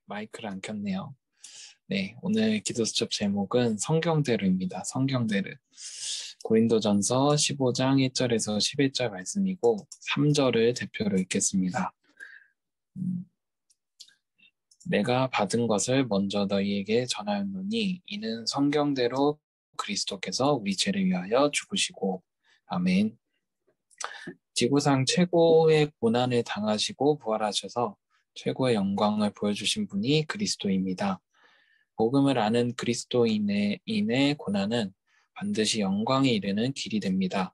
마이크를 안 켰네요. 네, 오늘 기도 수첩 제목은 성경대로입니다. 성경대로. 고린도전서 15장 1절에서 11절 말씀이고 3절을 대표로 읽겠습니다. 내가 받은 것을 먼저 너희에게 전하였노니 이는 성경대로 그리스도께서 우리 죄를 위하여 죽으시고 아멘. 지구상 최고의 고난을 당하시고 부활하셔서 최고의 영광을 보여주신 분이 그리스도입니다. 복음을 아는 그리스도인의 고난은 반드시 영광에 이르는 길이 됩니다.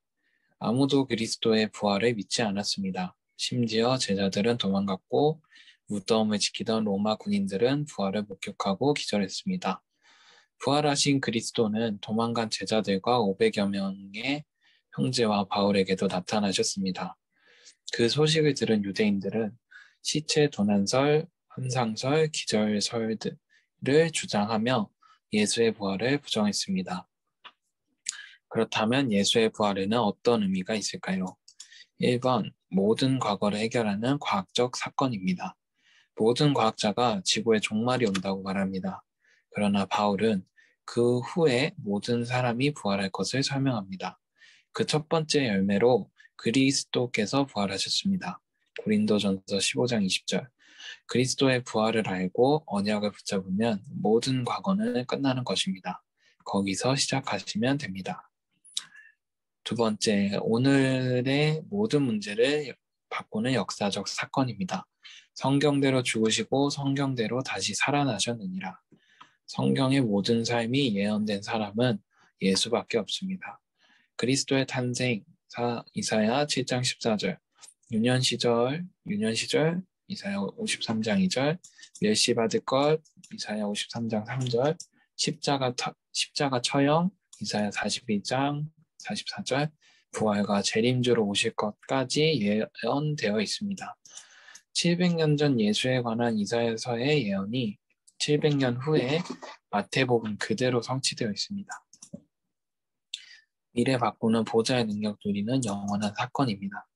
아무도 그리스도의 부활을 믿지 않았습니다. 심지어 제자들은 도망갔고 무덤을 지키던 로마 군인들은 부활을 목격하고 기절했습니다. 부활하신 그리스도는 도망간 제자들과 500여 명의 형제와 바울에게도 나타나셨습니다. 그 소식을 들은 유대인들은 시체 도난설, 환상설, 기절설들을 주장하며 예수의 부활을 부정했습니다. 그렇다면 예수의 부활에는 어떤 의미가 있을까요? 1번, 모든 과거를 해결하는 과학적 사건입니다. 모든 과학자가 지구의 종말이 온다고 말합니다. 그러나 바울은 그 후에 모든 사람이 부활할 것을 설명합니다. 그 첫 번째 열매로 그리스도께서 부활하셨습니다. 고린도전서 15장 20절. 그리스도의 부활을 알고 언약을 붙잡으면 모든 과거는 끝나는 것입니다. 거기서 시작하시면 됩니다. 두 번째, 오늘의 모든 문제를 바꾸는 역사적 사건입니다. 성경대로 죽으시고 성경대로 다시 살아나셨느니라. 성경의 모든 삶이 예언된 사람은 예수밖에 없습니다. 그리스도의 탄생, 이사야 7장 14절, 유년 시절, 이사야 53장 2절, 멸시받을 것, 이사야 53장 3절, 십자가 처형, 이사야 42장 44절, 부활과 재림주로 오실 것까지 예언되어 있습니다. 700년 전 예수에 관한 이사야서의 예언이 700년 후에 마태복음 그대로 성취되어 있습니다. 미래 바꾸는 보좌의 능력 누리는 영원한 사건입니다.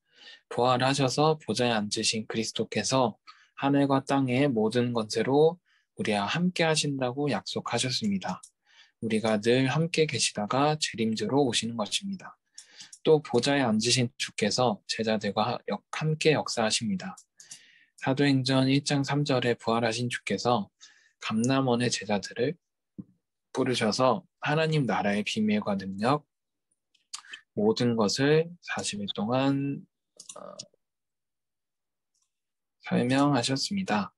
부활하셔서 보좌에 앉으신 그리스도께서 하늘과 땅의 모든 권세로 우리와 함께 하신다고 약속하셨습니다. 우리가 늘 함께 계시다가 재림주로 오시는 것입니다. 또 보좌에 앉으신 주께서 제자들과 함께 역사하십니다. 사도행전 1장 3절에 부활하신 주께서 감람원의 제자들을 부르셔서 하나님 나라의 비밀과 능력, 모든 것을 40일 동안 설명하셨습니다.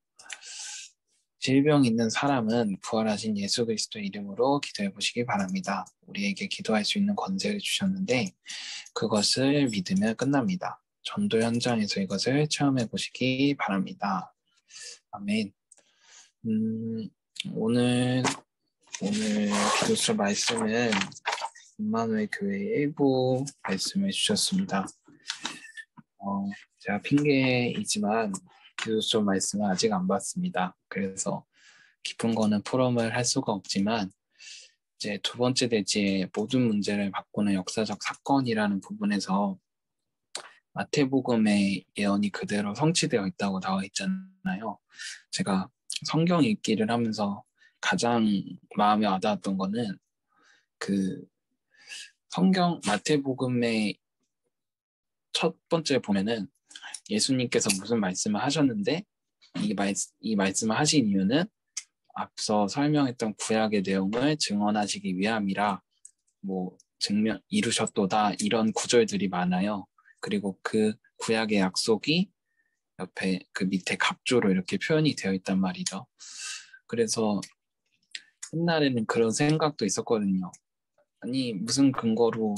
질병 있는 사람은 부활하신 예수 그리스도의 이름으로 기도해 보시기 바랍니다. 우리에게 기도할 수 있는 권세를 주셨는데 그것을 믿으면 끝납니다. 전도 현장에서 이것을 체험해 보시기 바랍니다. 아멘. 오늘 기도서 말씀은 임마누엘 교회 일부 말씀을 주셨습니다. 제가 핑계이지만 기도서 말씀은 아직 안 봤습니다. 그래서 깊은 거는 포럼을 할 수가 없지만 이제 두 번째 대지의 모든 문제를 바꾸는 역사적 사건이라는 부분에서 마태복음의 예언이 그대로 성취되어 있다고 나와 있잖아요. 제가 성경 읽기를 하면서 가장 마음에 와닿았던 거는 그 성경 마태복음의 첫 번째 보면은 예수님께서 무슨 말씀을 하셨는데 이 말씀을 하신 이유는 앞서 설명했던 구약의 내용을 증언하시기 위함이라 이루셨도다 이런 구절들이 많아요. 그리고 그 구약의 약속이 옆에 그 밑에 갑조로 이렇게 표현이 되어 있단 말이죠. 그래서 옛날에는 그런 생각도 있었거든요. 아니 무슨 근거로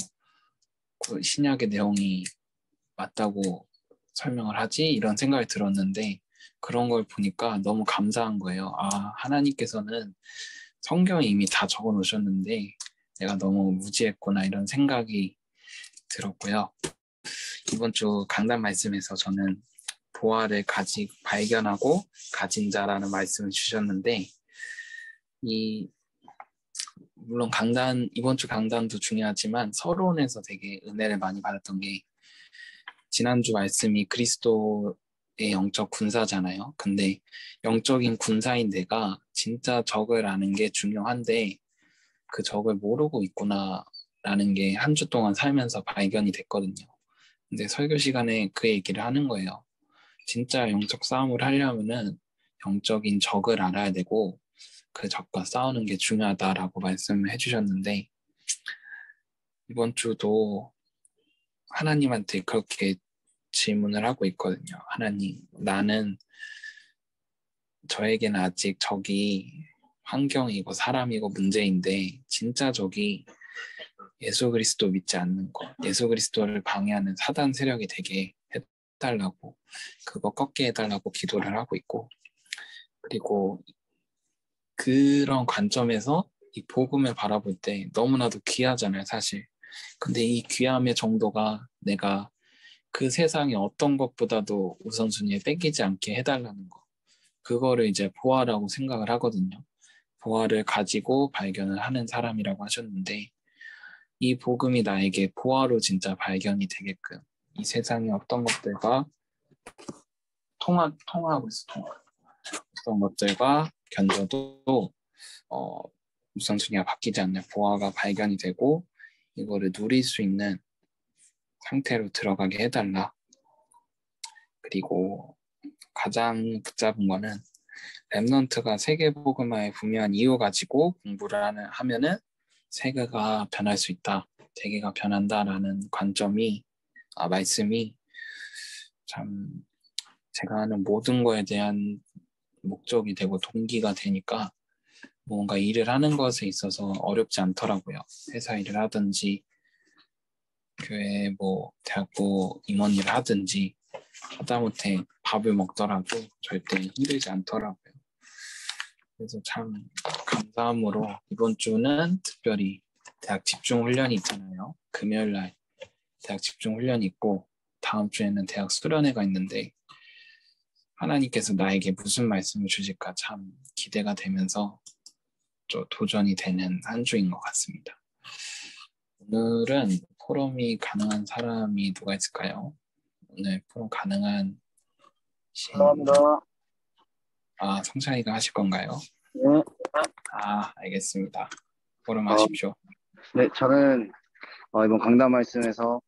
그 신약의 내용이 맞다고 설명을 하지? 이런 생각이 들었는데 그런 걸 보니까 너무 감사한 거예요. 하나님께서는 성경에 이미 다 적어 놓으셨는데 내가 너무 무지했구나 이런 생각이 들었고요. 이번 주 강단 말씀에서 저는 부활을 발견하고 가진 자라는 말씀을 주셨는데 물론 이번 주 강단도 중요하지만 서론에서 되게 은혜를 많이 받았던 게 지난주 말씀이 그리스도의 영적 군사잖아요. 근데 영적인 군사인 내가 진짜 적을 아는 게 중요한데 그 적을 모르고 있구나라는 게 한 주 동안 살면서 발견이 됐거든요. 근데 설교 시간에 그 얘기를 하는 거예요. 진짜 영적 싸움을 하려면은 영적인 적을 알아야 되고 그 적과 싸우는 게 중요하다라고 말씀을 해주셨는데 이번 주도 하나님한테 그렇게 질문을 하고 있거든요. 하나님, 나는 저에게는 아직 적이 환경이고 사람이고 문제인데 진짜 적이 예수 그리스도 믿지 않는 것, 예수 그리스도를 방해하는 사단 세력이 되게 해달라고 그거 꺾게 해달라고 기도를 하고 있고 그리고 그런 관점에서 이 복음을 바라볼 때 너무나도 귀하잖아요, 사실. 근데 이 귀함의 정도가 내가 그 세상의 어떤 것보다도 우선순위에 뺏기지 않게 해달라는 거. 그거를 이제 보아라고 생각을 하거든요. 보아를 가지고 발견을 하는 사람이라고 하셨는데 이 복음이 나에게 보아로 진짜 발견이 되게끔 이 세상의 어떤 것들과 통하고 있어, 어떤 것들과 견뎌도 어, 우선순위가 바뀌지 않는 보아가 발견이 되고 이거를 누릴 수 있는 상태로 들어가게 해달라. 그리고 가장 붙잡은 거는 랩넌트가 세계복음화에 분명한 이유 가지고 공부를 하면은 세계가 변할 수 있다. 세계가 변한다라는 관점이 말씀이 참 제가 하는 모든 거에 대한 목적이 되고 동기가 되니까 뭔가 일을 하는 것에 있어서 어렵지 않더라고요. 회사 일을 하든지 교회 뭐 대학부 임원 일을 하든지 하다못해 밥을 먹더라도 절대 힘들지 않더라고요. 그래서 참 감사함으로 이번 주는 특별히 대학 집중 훈련이 있잖아요. 금요일 날 대학 집중 훈련이 있고 다음 주에는 대학 수련회가 있는데 하나님께서 나에게 무슨 말씀을 주실까 참 기대가 되면서 또 도전이 되는 한 주인 것 같습니다. 오늘은 포럼이 가능한 사람이 누가 있을까요? 오늘 포럼 가능한 감사합니다. 성찬이가 하실 건가요? 네. 알겠습니다. 포럼 하십시오. 네, 저는 이번 강단 말씀에서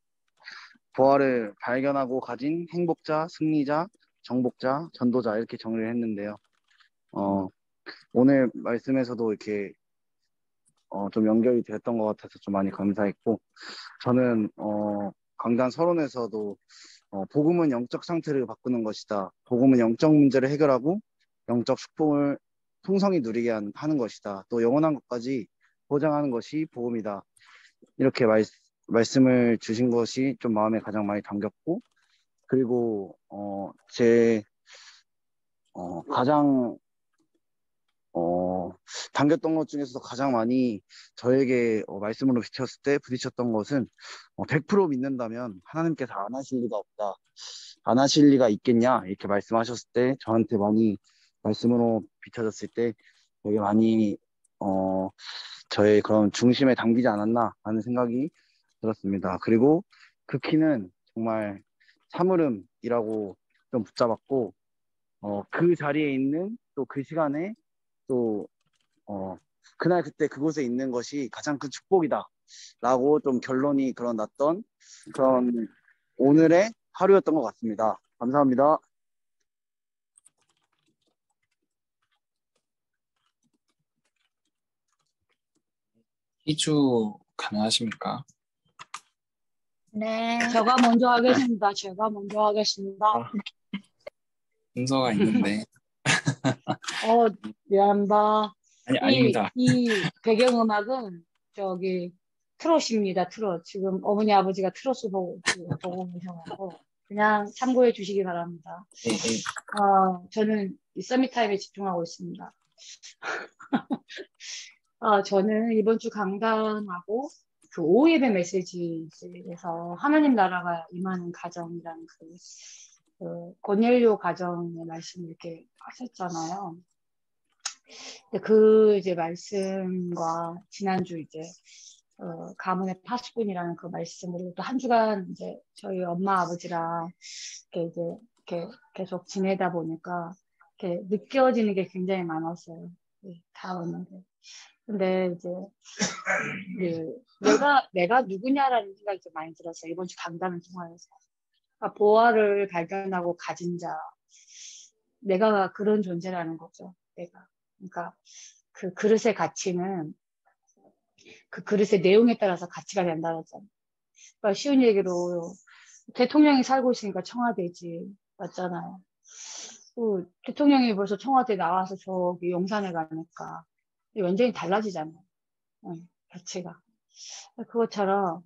부활을 발견하고 가진 행복자, 승리자, 정복자, 전도자 이렇게 정리를 했는데요. 오늘 말씀에서도 이렇게 좀 연결이 됐던 것 같아서 좀 많이 감사했고, 저는 강단 서론에서도 복음은 영적 상태를 바꾸는 것이다. 복음은 영적 문제를 해결하고 영적 축복을 풍성히 누리게 하는 것이다. 또 영원한 것까지 보장하는 것이 복음이다. 이렇게 말씀을 주신 것이 좀 마음에 가장 많이 담겼고, 그리고 제 가장 담겼던 것 중에서도 가장 많이 저에게 말씀으로 비쳤을 때 부딪혔던 것은 100% 믿는다면 하나님께서 안 하실 리가 없다. 안 하실 리가 있겠냐? 이렇게 말씀하셨을 때 저한테 많이 말씀으로 비춰졌을 때 되게 많이 저의 그런 중심에 담기지 않았나 하는 생각이 들었습니다. 그리고 그 키는 정말 사물음이라고 좀 붙잡았고 그 자리에 있는 또 그 시간에 또 그날 그때 그곳에 있는 것이 가장 큰 축복이다 라고 좀 결론이 그런 났던 그런 오늘의 하루였던 것 같습니다. 감사합니다. 희주 가능하십니까? 네, 제가 먼저 하겠습니다. 제가 먼저 하겠습니다. 순서가 있는데. 미안합니다. 아닙니다. 이 배경음악은 저기 트롯입니다. 트롯. 지금 어머니 아버지가 트롯을 보고 계셔가지고 그냥 참고해 주시기 바랍니다. 예. 저는 이 서밋타임에 집중하고 있습니다. 저는 이번 주 강단하고 그 오예배 메시지에서 하나님 나라가 임하는 가정이라는 그 고넬료 가정의 말씀을 이렇게 하셨잖아요. 그 이제 말씀과 지난주 이제 가문의 파수꾼이라는 그 말씀으로 또 한 주간 이제 저희 엄마 아버지랑 이렇게 이제 이렇게 계속 지내다 보니까 이렇게 느껴지는 게 굉장히 많았어요. 다 오는데. 근데 이제 내가 누구냐라는 생각이 좀 많이 들었어요. 이번 주 강단을 통하여서. 그러니까 보화를 발견하고 가진 자, 내가 그런 존재라는 거죠. 내가. 그러니까 그 그릇의 가치는 그 그릇의 내용에 따라서 가치가 된다는 점. 그러니까 쉬운 얘기로 대통령이 살고 있으니까 청와대지. 맞잖아요. 대통령이 벌써 청와대 나와서 저기 용산에 가니까 완전히 달라지잖아요. 가치가. 그것처럼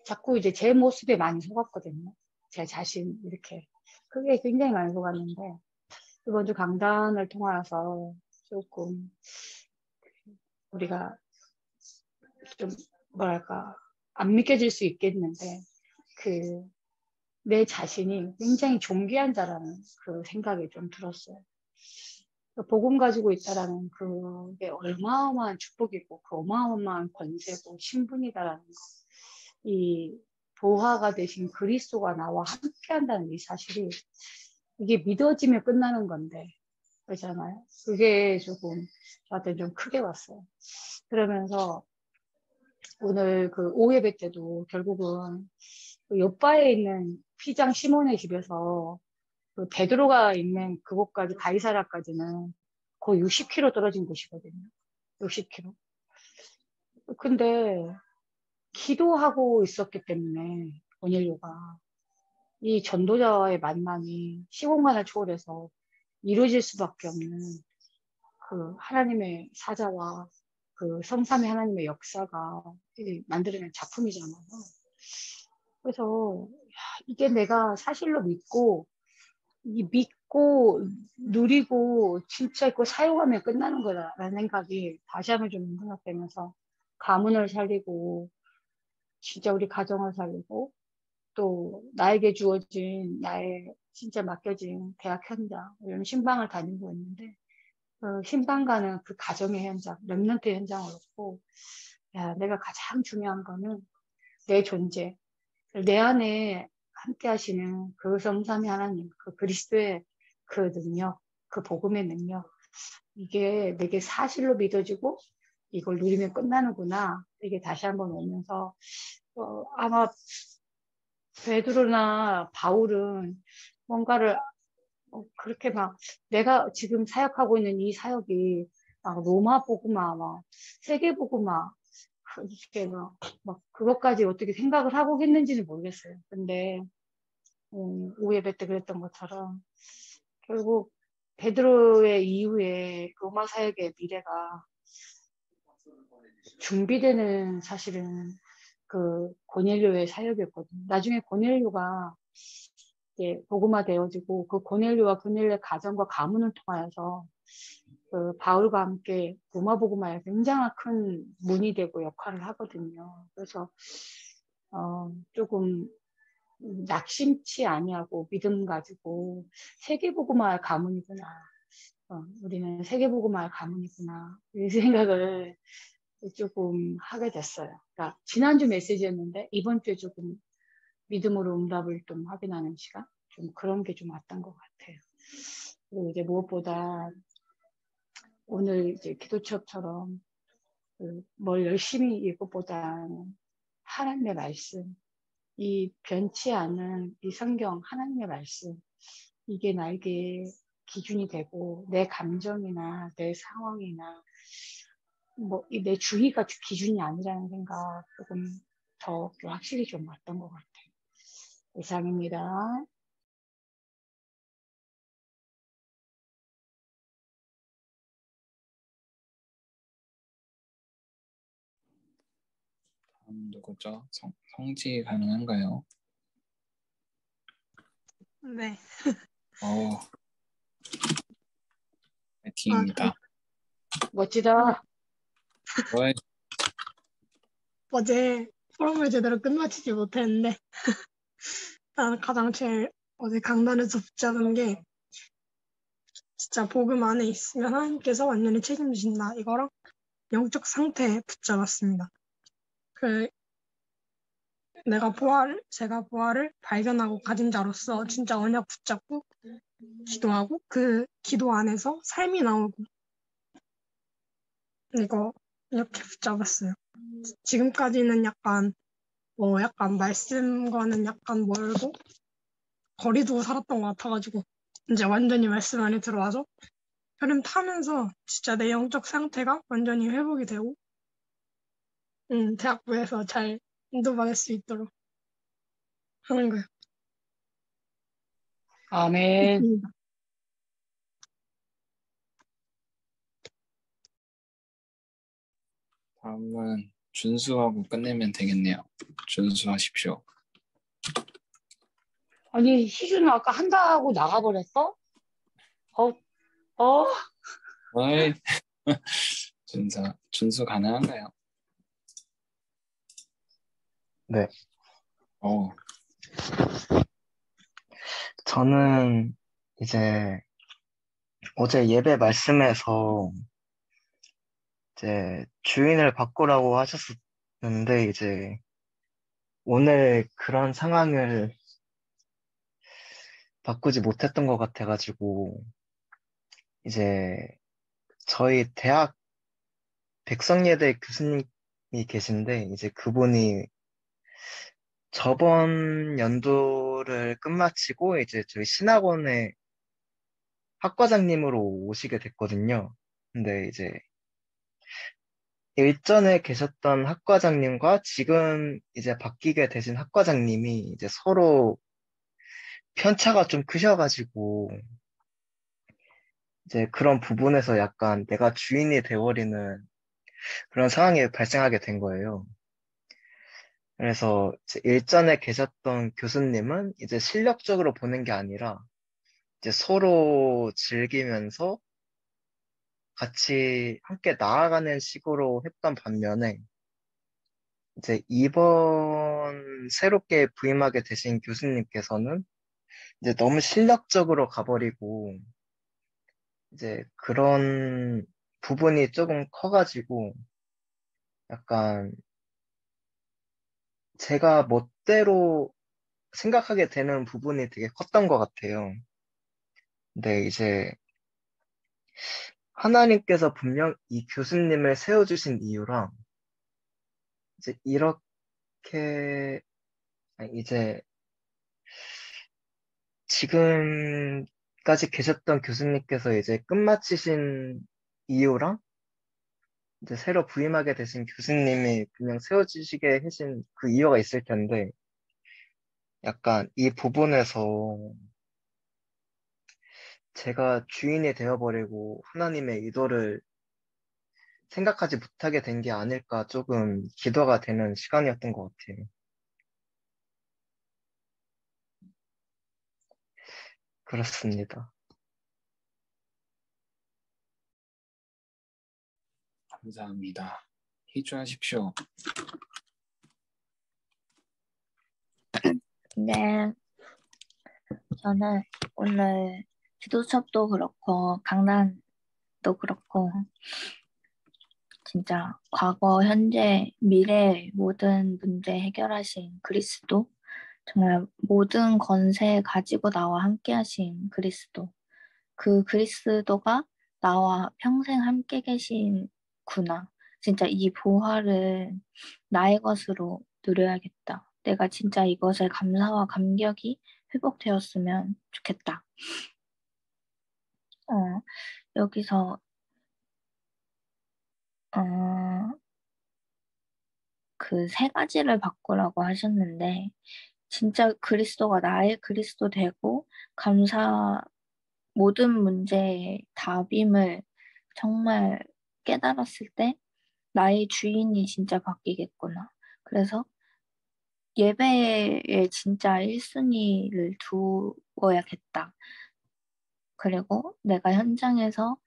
자꾸 이제 제 모습에 많이 속았거든요. 제 자신 이렇게. 그게 굉장히 많이 속았는데 이번 주 강단을 통해서 조금 우리가 좀 뭐랄까 안 믿겨질 수 있겠는데 내 자신이 굉장히 존귀한 자라는 그 생각이 좀 들었어요. 복음 가지고 있다라는 그게 얼마어마한 축복이고 그 어마어마한 권세고 신분이다라는 거. 이 보화가 되신 그리스도가 나와 함께한다는 이 사실이 이게 믿어지면 끝나는 건데 그렇잖아요. 그게 조금 저한테 좀 크게 왔어요. 그러면서 오늘 그 오예배 때도 결국은 그 옆바에 있는 피장 시몬의 집에서 그 베드로가 있는 그곳까지 가이사라까지는 거의 60km 떨어진 곳이거든요. 60km. 근데 기도하고 있었기 때문에 고넬료가 이 전도자와의 만남이 시공간을 초월해서 이루어질 수밖에 없는 그 하나님의 사자와 그 성삼위 하나님의 역사가 만들어낸 작품이잖아요. 그래서 이게 내가 사실로 믿고 누리고 진짜 있고 사용하면 끝나는 거다라는 생각이 다시 한번 좀 생각되면서 가문을 살리고 진짜 우리 가정을 살리고 또 나에게 주어진 나의 진짜 맡겨진 대학 현장 이런 신방을 다니고 있는데 그 신방가는 그 가정의 현장, 렘넌트 현장으로고 야 내가 가장 중요한 거는 내 존재, 내 안에 함께 하시는 그 성삼위 하나님, 그 그리스도의 그 능력, 그 복음의 능력 이게 내게 사실로 믿어지고 이걸 누리면 끝나는구나 이게 다시 한번 오면서 아마 베드로나 바울은 뭔가를 그렇게 막 내가 지금 사역하고 있는 이 사역이 막 로마 복음화 막 세계 복음화 이렇게 막 그것까지 어떻게 생각을 하고 했는지는 모르겠어요. 근데 오예배 때 그랬던 것처럼 결국 베드로의 이후에 로마 사역의 미래가 준비되는 사실은 그 고넬료의 사역이었거든요. 나중에 고넬료가 이제 복음화 되어지고 그 고넬료와 고넬료의 가정과 가문을 통하여서 그 바울과 함께 로마 복음화에 굉장히 큰 문이 되고 역할을 하거든요. 그래서 조금 낙심치 아니하고 믿음 가지고 세계복음화의 가문이구나. 우리는 세계복음화의 가문이구나. 이 생각을 조금 하게 됐어요. 그러니까 지난주 메시지였는데 이번 주에 조금 믿음으로 응답을 좀 확인하는 시간? 좀 그런 게 좀 왔던 것 같아요. 그리고 이제 무엇보다 오늘 이제 기도처럼 뭘 열심히 읽고보다는 하나님의 말씀, 이 변치 않은 이 성경 하나님의 말씀 이게 나에게 기준이 되고 내 감정이나 내 상황이나 뭐 내 주의가 기준이 아니라는 생각 조금 더 확실히 좀 왔던 것 같아요. 이상입니다. 다음 누구죠? 성지 가능한가요? 네. 파이팅입니다. 멋지다. 왜? 어제 포럼을 제대로 끝마치지 못했는데 나는 가장 제일 어제 강단에서 붙잡은 게 진짜 복음 안에 있으면 하나님께서 완전히 책임지신다. 이거랑 영적 상태에 붙잡았습니다. 제가 부활을 발견하고 가진 자로서 진짜 언약 붙잡고 기도하고 그 기도 안에서 삶이 나오고 이거 이렇게 붙잡았어요. 지금까지는 약간 말씀과는 약간 멀고 거리 두고 살았던 것 같아가지고 이제 완전히 말씀 안에 들어와서 흐름 타면서 진짜 내 영적 상태가 완전히 회복이 되고 대학부에서 잘 인도받을 수 있도록 하는 거예요. 아멘. 다음은 준수하고 끝내면 되겠네요. 준수하십시오. 아니, 희준이 아까 한다고 나가버렸어? 어? 어이, 준수 가능한가요? 네, 어, 저는 이제 어제 예배 말씀에서 이제 주인을 바꾸라고 하셨었는데 이제 오늘 그런 상황을 바꾸지 못했던 것 같아가지고 이제 저희 대학 백성예대 교수님이 계신데 이제 그분이 저번 연도를 끝마치고 이제 저희 신학원에 학과장님으로 오시게 됐거든요. 근데 이제 일전에 계셨던 학과장님과 지금 이제 바뀌게 되신 학과장님이 이제 서로 편차가 좀 크셔가지고 이제 그런 부분에서 약간 내가 주인이 돼버리는 그런 상황이 발생하게 된 거예요. 그래서 이제 일전에 계셨던 교수님은 이제 실력적으로 보는 게 아니라 이제 서로 즐기면서 같이 함께 나아가는 식으로 했던 반면에 이제 이번 새롭게 부임하게 되신 교수님께서는 이제 너무 실력적으로 가버리고 이제 그런 부분이 조금 커가지고 약간 제가 멋대로 생각하게 되는 부분이 되게 컸던 것 같아요. 근데 이제 하나님께서 분명 이 교수님을 세워주신 이유랑 이제 이렇게 아니, 이제 지금까지 계셨던 교수님께서 이제 끝마치신 이유랑 이제 새로 부임하게 되신 교수님이 그냥 세워주시게 하신 그 이유가 있을 텐데 약간 이 부분에서 제가 주인이 되어버리고 하나님의 의도를 생각하지 못하게 된 게 아닐까 조금 기도가 되는 시간이었던 것 같아요. 그렇습니다. 감사합니다. 희주하십시오. 네, 저는 오늘 기도 수업도 그렇고, 강단도 그렇고, 진짜 과거, 현재, 미래 모든 문제 해결하신 그리스도, 정말 모든 권세 가지고 나와 함께 하신 그리스도, 그 그리스도가 나와 평생 함께 계신구나. 진짜 이 보화를 나의 것으로 누려야겠다. 내가 진짜 이것에 감사와 감격이 회복되었으면 좋겠다. 여기서 그 세 가지를 바꾸라고 하셨는데 진짜 그리스도가 나의 그리스도 되고 모든 문제의 답임을 정말 깨달았을 때 나의 주인이 진짜 바뀌겠구나. 그래서 예배에 진짜 1순위를 두어야겠다. 그리고 내가 현장에서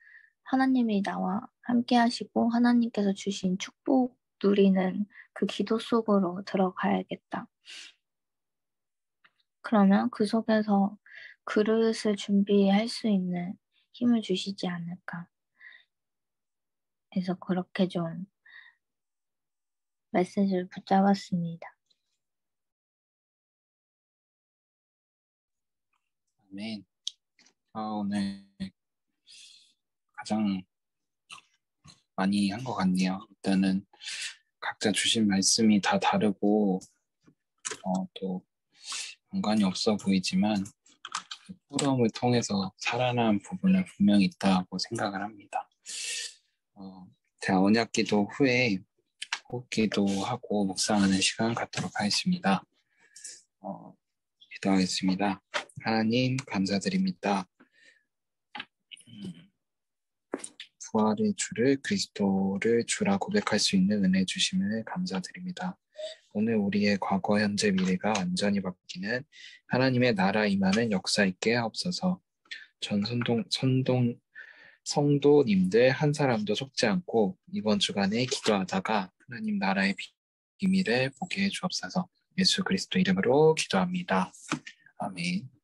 하나님이 나와 함께 하시고 하나님께서 주신 축복 누리는 그 기도 속으로 들어가야겠다. 그러면 그 속에서 그릇을 준비할 수 있는 힘을 주시지 않을까. 그래서 그렇게 좀 메시지를 붙잡았습니다. 아멘. 오늘 가장 많이 한 것 같네요. 일단은 각자 주신 말씀이 다 다르고 또 연관이 없어 보이지만 포럼을 통해서 살아난 부분은 분명히 있다고 생각을 합니다. 제가 언약기도 후에 호흡기도하고 묵상하는 시간 갖도록 하겠습니다. 기도하겠습니다. 하나님 감사드립니다. 부활의 주를 그리스도를 주라 고백할 수 있는 은혜 주심을 감사드립니다. 오늘 우리의 과거, 현재, 미래가 완전히 바뀌는 하나님의 나라 임하는 역사 있게 하옵소서. 전 성도님들 한 사람도 속지 않고 이번 주간에 기도하다가 하나님 나라의 비밀을 보게 해 주옵소서. 예수 그리스도 이름으로 기도합니다. 아멘.